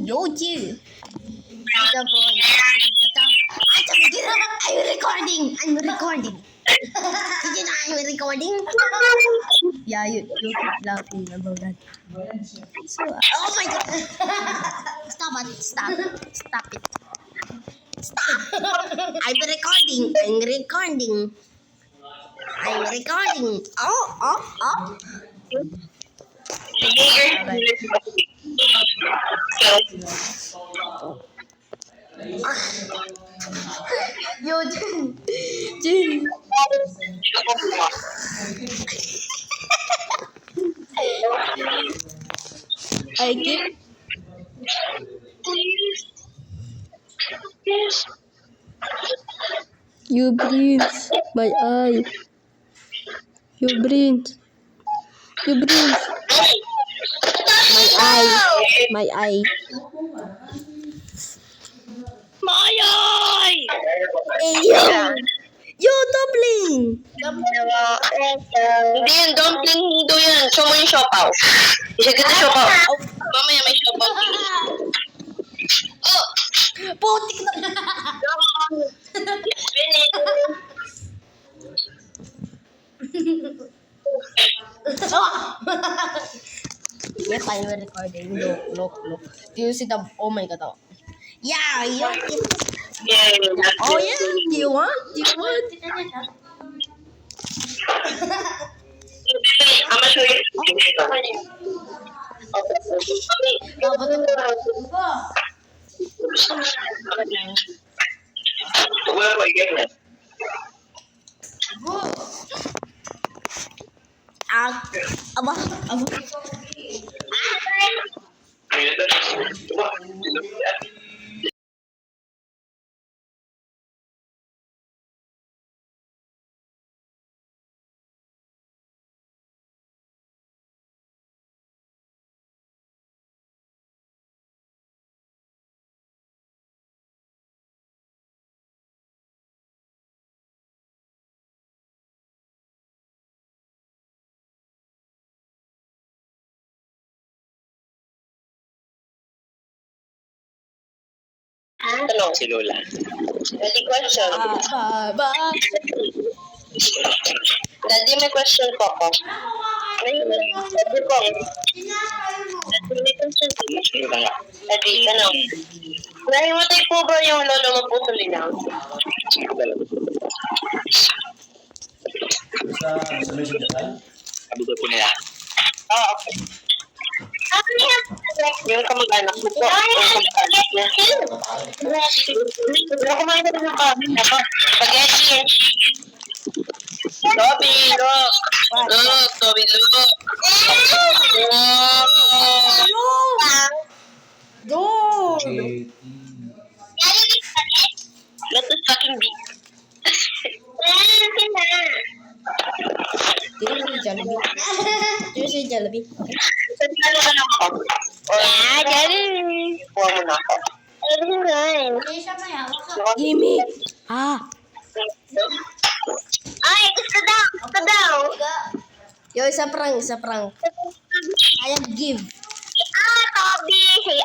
Yo, chill. Ito po. I'm recording. Did you know I'm recording? Yeah, you keep laughing about that. So, oh my god. Stop it. Stop it. Stop. I'm recording. Oh. Yo, Jin. I keep you breathe my eye. You breathe my eye. Hey yo, dumpling. Hindi yan, dumpling do yan. Show mo yung siopaw. Isa kita siopaw. Mamaya may siopaw. Oh! Putik na. Yes, I'm recording. Look. Do you see the? Oh my god. Yeah. Oh yeah. Do you want? I'm gonna show you. Where are you getting it? Aba. Tanong si Lola. Daddy question. Ba. Daddy, may question po ako. Daddy po. Daddy, may question po. Daddy, tanong. Nahimatay po ba yung lolo mo po sa linang? Sa may sundatan? Sabi ko po nila. Oo, okay. Yung kamag-anak ko po. Yung kamag-anak niya. Pero kumain ka ng kamin na pa. Spaghetti. Toby, look. Look, Toby, look. Dude. Let us fucking be. Do you see Jollibee? Ano ka lang ako? Yeah, Jollibee. Huwag mo na ako. Gimme. Ay, gusto daw. Yo, isa prank. I am give. Toby. Say,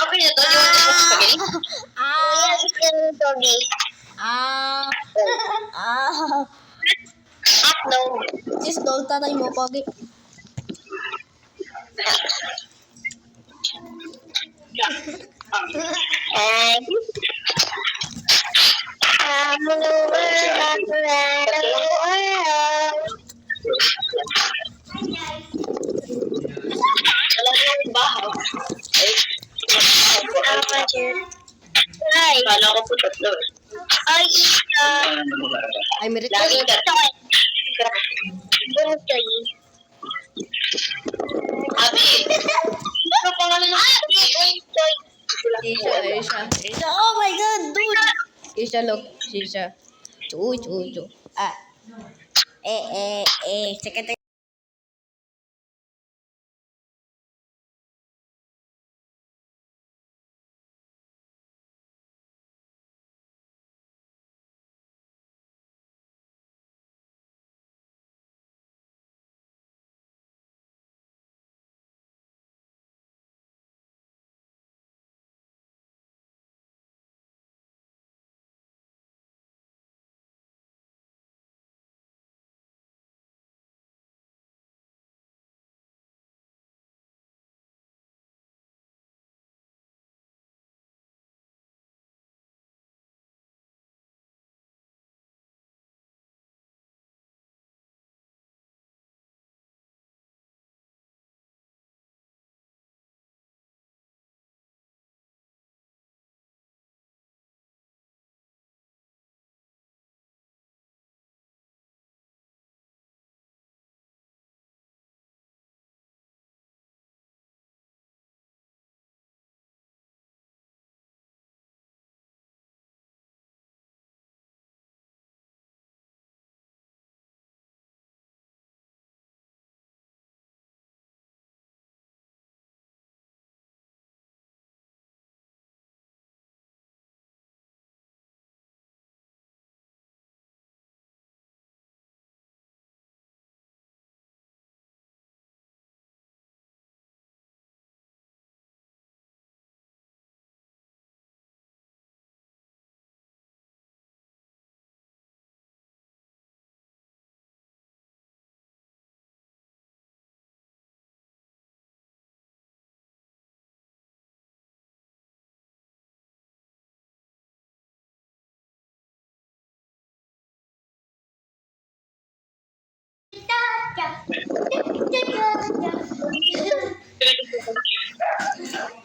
Okay na to. You want to spaghetti? Toby. No. Sis, dog tatay mo, pogi. Ay, kala ko po tatlo. Ay, I'm laging recording. Abi! Ano pangalan ng Abi? Isha. Oh my god, dude. Isha, look. Isha. Chu. Second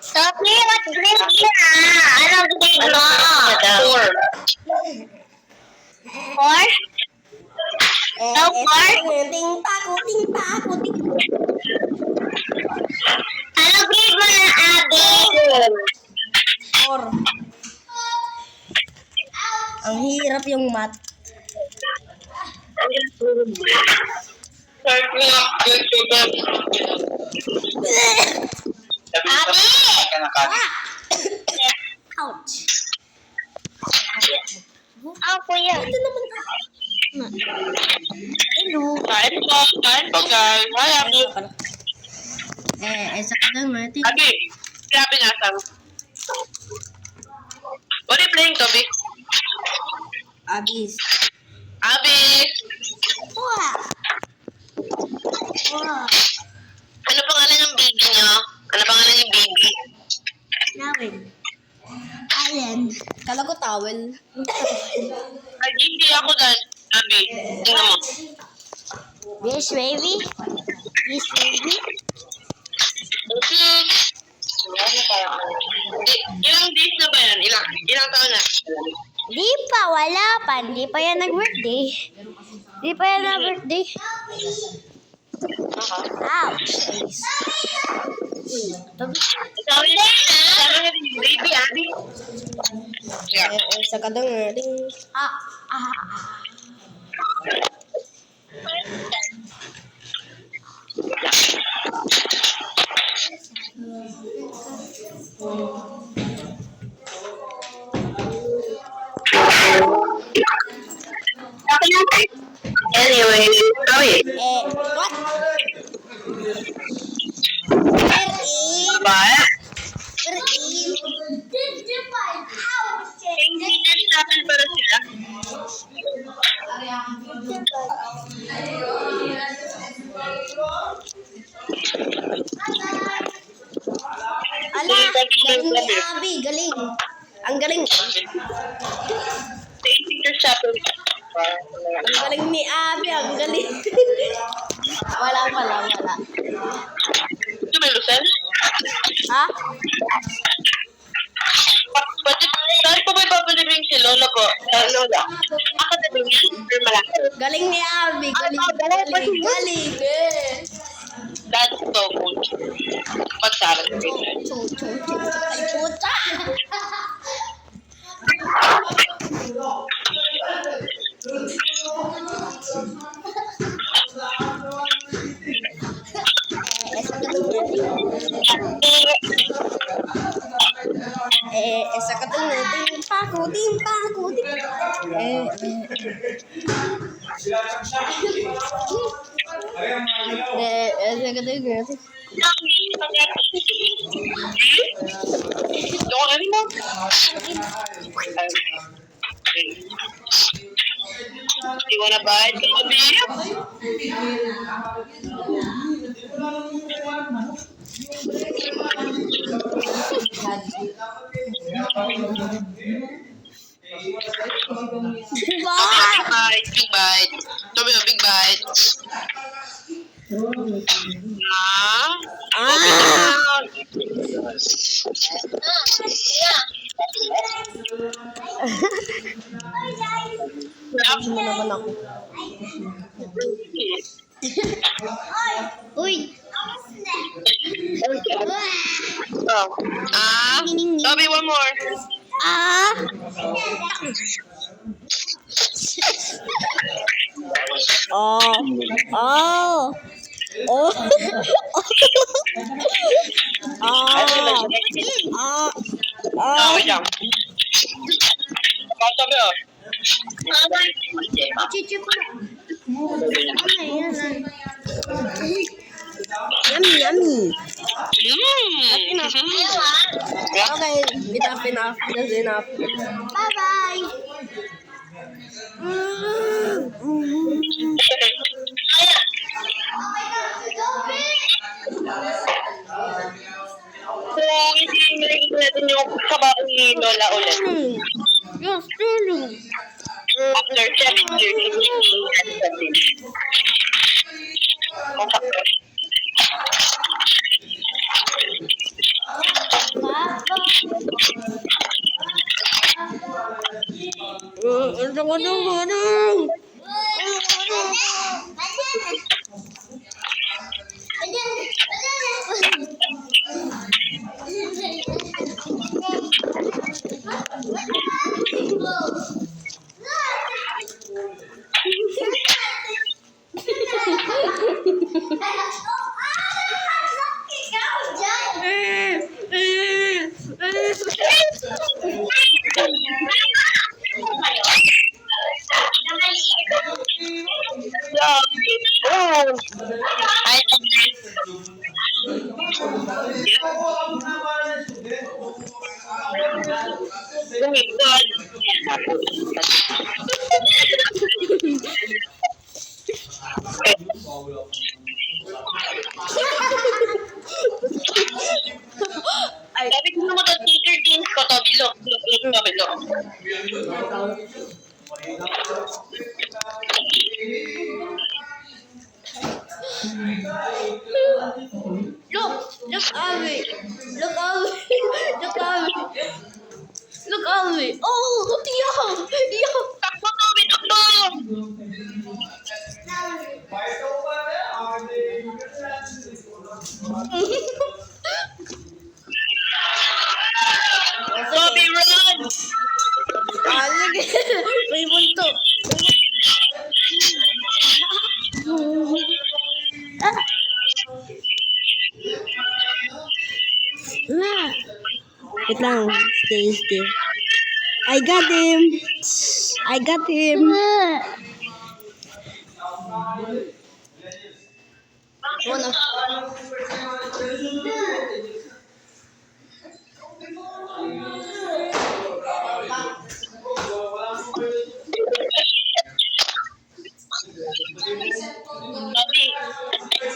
Sophie, what grade ka? Anong grade mo? 4. 4? So far? Ting pako, ting pako, ting. Anong grade mo na, Abby? 4. Ang hirap yung math. Abby! Ouch. Kuya. Ito naman. Hello. Kain po, guys. Hi, Abby. Sa kadang natin. Abby, grabe nga, Sam. What are you playing, Toby? Abis. Abby! Wah. Wah. Ano pangalan ng baby niyo? Ano pangalan ng baby? Nawin. Allen. Kala ko towel. Ay, hindi ako dyan. Abby, tingnan mo. This baby. This baby. Ilang days na ba yan? Ilang taon na? Di pa, wala pa. Di pa yan nag-birthday. Di pa yan nag-birthday. Ouch. Ikaw ulit. Sabi nga din, baby, Abby. Yeah. Sa kadang natin. Anyway, Abby. What? Where in? Ba? Where in? Maintenance natin para sila. Ala, galing ni Abby, galing. Ang galing. Maintenance natin. Ang galing ni Abby, ang galing. Wala. Ito may Lucel? Ha? Saan po ba ipapalibing si Lola po? Lola. Ako na din yan. Pero malaki. Galing ni Abby, galing. That's so cool. Pagsabi. Ay, puta. Sa kadang natin. Pako, ting. Sa kadang natin. Don't anymore? You wanna buy it, Toby? Bye. Big bite. Toby, a big bite. Tapos mo naman ako. Uy! Toby, one more. Wait lang. Toby, oh. Chichi ko. Yummy. Okay, enough. That's enough. Bye-bye. Kung hindi nilagay natin yung kabaong ni Lola ulit. Yes, really. After 7 years, Sabi ko naman ito, teacher teams ko to. Bilog. Look away. Look away. Look away. Look away. Oh, yo. Takbo to, takbo! Bobby, run! Sige. May bunto. Wait lang. Stay. I got him. Ano?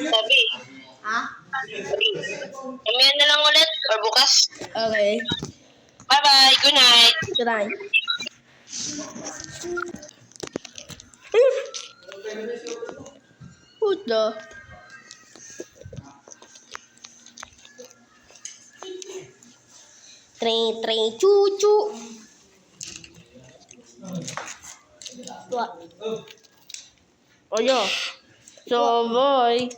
Bobby. Ha? Umiyan na lang ulit or bukas. Okay. Bye-bye. Good night. Good night. Who's the? Train, choo. What? Oh, yeah. So, boy.